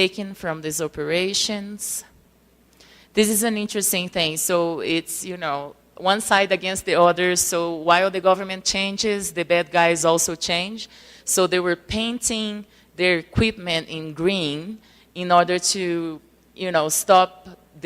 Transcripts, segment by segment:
taken from these operations. This is an interesting thing. So it's, you know, one side against the other. So while the government changes, the bad guys also change. So they were painting their equipment in green in order to, you know, stop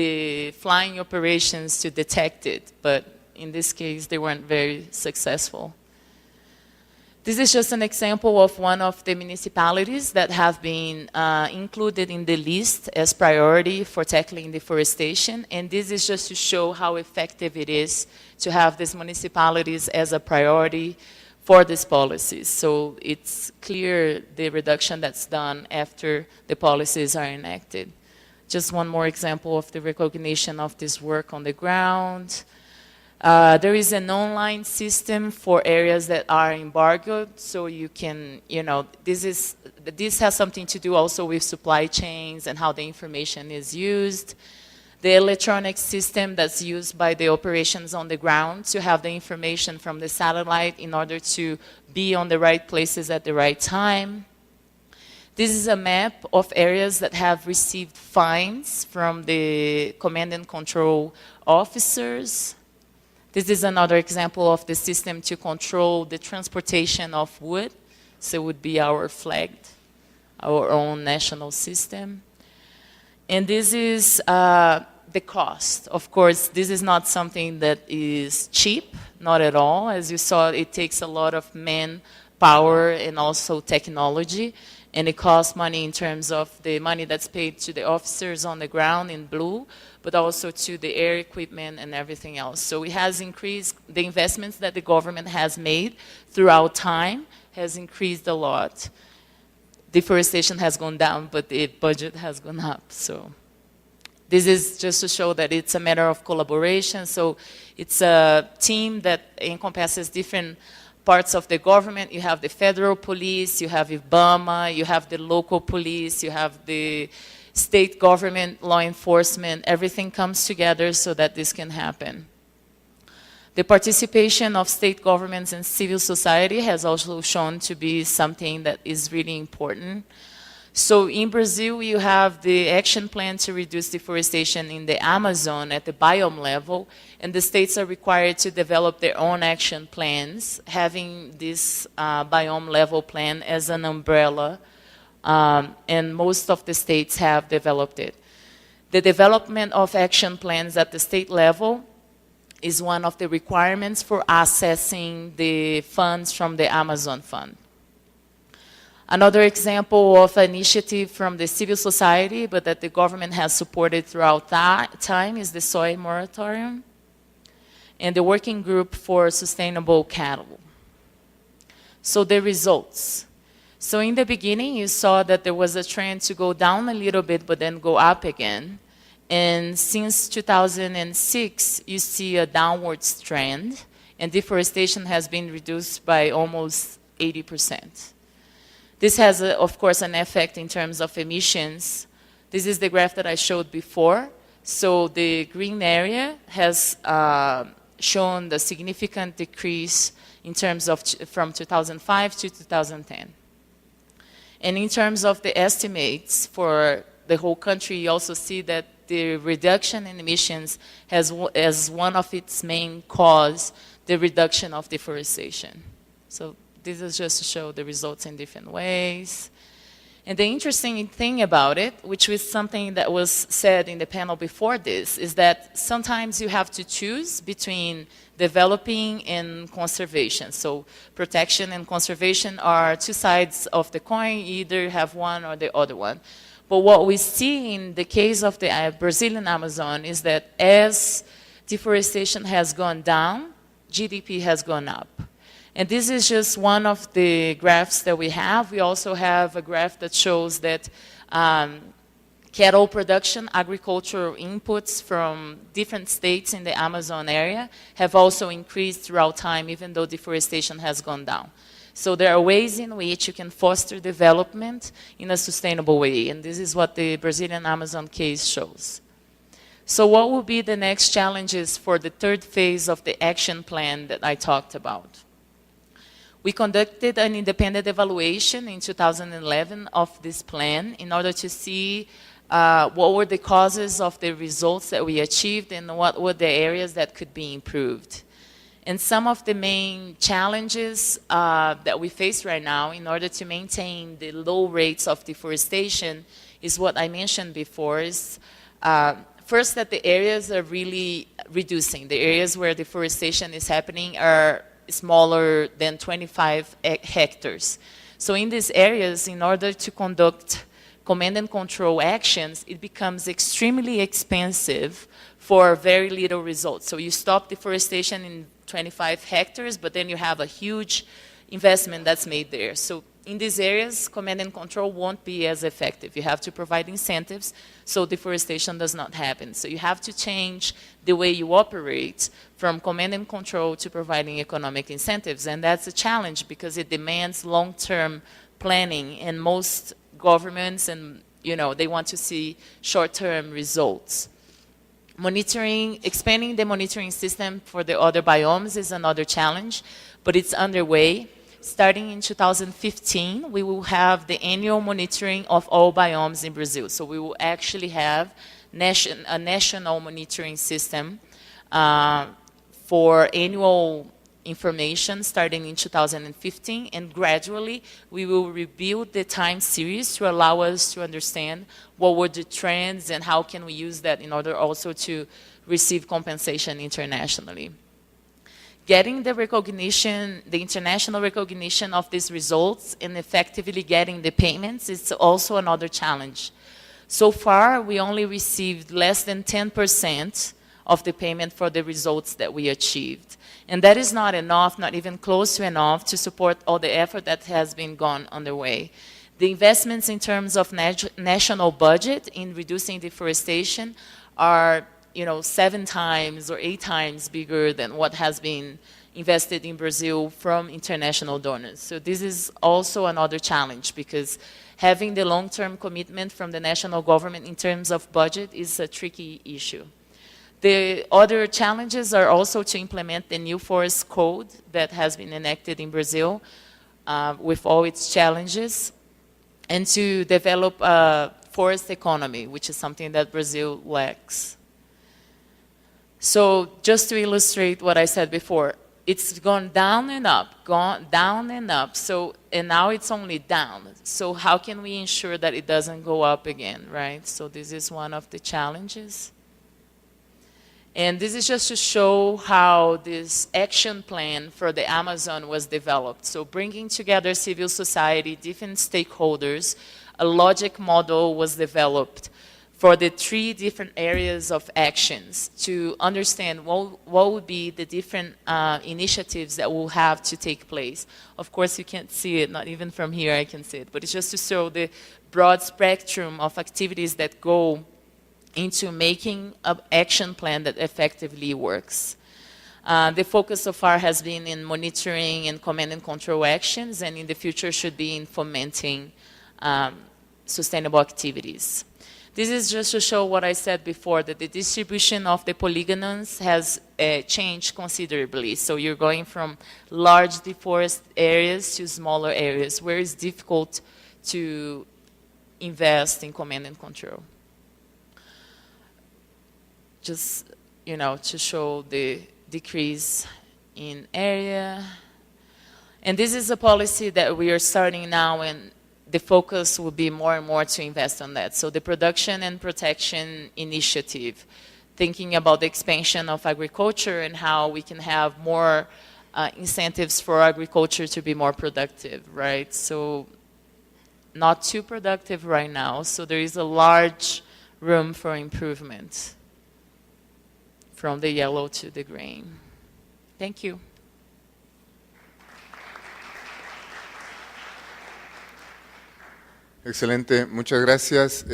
the flying operations to detect it. But in this case, they weren't very successful. This is just an example of one of the municipalities that have been included in the list as priority for tackling deforestation. And this is just to show how effective it is to have these municipalities as a priority for these policies. So it's clear the reduction that's done after the policies are enacted. Just one more example of the recognition of this work on the ground. There is an online system for areas that are embargoed, so you can, you know, this has something to do also with supply chains and how the information is used. The electronic system that's used by the operations on the ground to have the information from the satellite in order to be on the right places at the right time. This is a map of areas that have received fines from the command and control officers. This is another example of the system to control the transportation of wood. So it would be our flagged, our own national system. And this is the cost. Of course, this is not something that is cheap, not at all. As you saw, it takes a lot of manpower and also technology. And it costs money in terms of the money that's paid to the officers on the ground in blue, but also to the air equipment and everything else. So it has increased, the investments that the government has made throughout time has increased a lot. Deforestation has gone down, but the budget has gone up. So this is just to show that it's a matter of collaboration. So it's a team that encompasses different parts of the government. You have the federal police, you have IBAMA, you have the local police, you have the state government, law enforcement. Everything comes together so that this can happen. The participation of state governments and civil society has also shown to be something that is really important. So in Brazil, you have the action plan to reduce deforestation in the Amazon at the biome level, and the states are required to develop their own action plans, having this biome level plan as an umbrella, and most of the states have developed it. The development of action plans at the state level is one of the requirements for accessing the funds from the Amazon Fund. Another example of an initiative from the civil society, but that the government has supported throughout that time, is the soy moratorium and the working group for sustainable cattle. So the results. So in the beginning, you saw that there was a trend to go down a little bit, but then go up again. And since 2006, you see a downwards trend, and deforestation has been reduced by almost 80%. This has, of course, an effect in terms of emissions. This is the graph that I showed before. So the green area has shown the significant decrease in terms of from 2005 to 2010. And in terms of the estimates for the whole country, you also see that the reduction in emissions has as one of its main cause the reduction of deforestation. So this is just to show the results in different ways. And the interesting thing about it, which was something that was said in the panel before this, is that sometimes you have to choose between developing and conservation. So protection and conservation are two sides of the coin. You either have one or the other one. But what we see in the case of the Brazilian Amazon is that as deforestation has gone down, GDP has gone up. And this is just one of the graphs that we have. We also have a graph that shows that cattle production, agricultural inputs from different states in the Amazon area have also increased throughout time, even though deforestation has gone down. So there are ways in which you can foster development in a sustainable way, and this is what the Brazilian Amazon case shows. So what will be the next challenges for the third phase of the action plan that I talked about? We conducted an independent evaluation in 2011 of this plan in order to see what were the causes of the results that we achieved and what were the areas that could be improved. And some of the main challenges that we face right now in order to maintain the low rates of deforestation is what I mentioned before, is first that the areas are really reducing. The areas where deforestation is happening are smaller than 25 hectares. So in these areas, in order to conduct command and control actions, it becomes extremely expensive for very little results. So you stop deforestation in 25 hectares, but then you have a huge investment that's made there. So in these areas, command and control won't be as effective. You have to provide incentives so deforestation does not happen. So you have to change the way you operate from command and control to providing economic incentives. And that's a challenge because it demands long-term planning, and most governments, and they want to see short-term results. Monitoring, expanding the monitoring system for the other biomes is another challenge, but it's underway. Starting in 2015, we will have the annual monitoring of all biomes in Brazil. So we will actually have a national monitoring system for annual information starting in 2015, and gradually we will rebuild the time series to allow us to understand what were the trends and how can we use that in order also to receive compensation internationally. Getting the recognition, the international recognition of these results and effectively getting the payments is also another challenge. So far, we only received less than 10% of the payment for the results that we achieved. And that is not enough, not even close to enough, to support all the effort that has been gone underway. The investments in terms of national budget in reducing deforestation are 7 times or 8 times bigger than what has been invested in Brazil from international donors. So this is also another challenge, because having the long-term commitment from the national government in terms of budget is a tricky issue. The other challenges are also to implement the new forest code that has been enacted in Brazil with all its challenges, and to develop a forest economy, which is something that Brazil lacks. So just to illustrate what I said before, it's gone down and up, gone down and up, and now it's only down. So how can we ensure that it doesn't go up again, right? So this is one of the challenges. And this is just to show how this action plan for the Amazon was developed. So bringing together civil society, different stakeholders, a logic model was developed for the 3 different areas of actions to understand what would be the different initiatives that will have to take place. Of course, you can't see it, not even from here I can see it, but it's just to show the broad spectrum of activities that go into making an action plan that effectively works. The focus so far has been in monitoring and command and control actions, and in the future should be in fomenting sustainable activities. This is just to show what I said before, that the distribution of the polygons has changed considerably. So you're going from large deforested areas to smaller areas where it's difficult to invest in command and control. Just, to show the decrease in area. And this is a policy that we are starting now, and the focus will be more and more to invest on that. So the production and protection initiative, thinking about the expansion of agriculture and how we can have more incentives for agriculture to be more productive, right? So not too productive right now, so there is a large room for improvement from the yellow to the green. Thank you. Excelente, muchas gracias.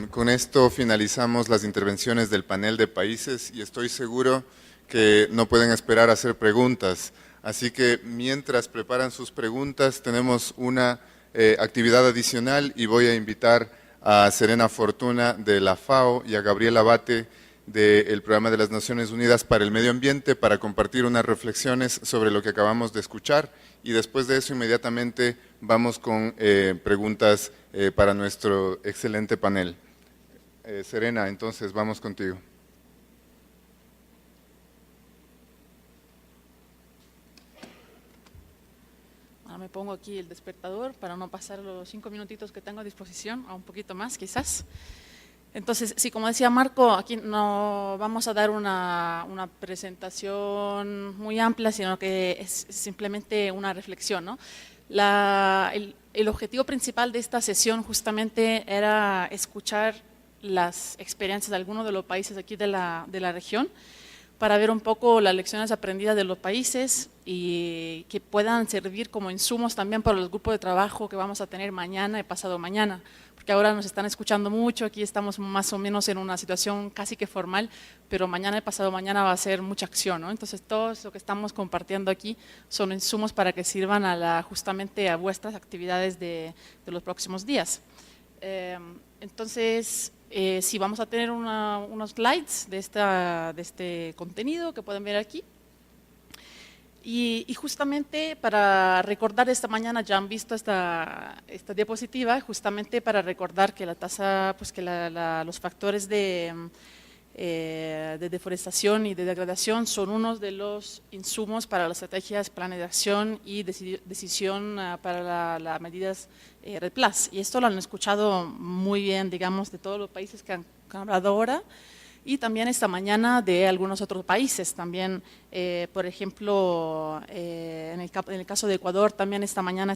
Con esto finalizamos las intervenciones del panel de países y estoy seguro que no pueden esperar a hacer preguntas. Así que mientras preparan sus preguntas, tenemos una actividad adicional y voy a invitar a Serena Fortuna de la FAO y a Gabriela Abate del Programa de las Naciones Unidas para el Medio Ambiente para compartir unas reflexiones sobre lo que acabamos de escuchar y después de eso inmediatamente vamos con preguntas para nuestro excelente panel. Serena, entonces vamos contigo. Me pongo aquí el despertador para no pasar los 5 minutitos que tengo a disposición, a un poquito más quizás. Entonces, sí, como decía Marco, aquí no vamos a dar una presentación muy amplia, sino que es simplemente una reflexión, ¿no? El objetivo principal de esta sesión justamente era escuchar las experiencias de algunos de los países aquí de la región, para ver un poco las lecciones aprendidas de los países y que puedan servir como insumos también para los grupos de trabajo que vamos a tener mañana y pasado mañana, porque ahora nos están escuchando mucho, aquí estamos más o menos en una situación casi que formal, pero mañana y pasado mañana va a ser mucha acción, ¿no? Entonces todo lo que estamos compartiendo aquí son insumos para que sirvan justamente a vuestras actividades de los próximos días. Entonces, sí, vamos a tener unos slides de este contenido que pueden ver aquí. Y justamente para recordar, esta mañana ya han visto esta diapositiva, justamente para recordar que la tasa, pues que los factores de deforestación y de degradación son unos de los insumos para las estrategias, planes de acción y decisión para las medidas REDD+. Y esto lo han escuchado muy bien, digamos, de todos los países que han hablado ahora, y también esta mañana de algunos otros países. También, por ejemplo, en el caso de Ecuador, también esta mañana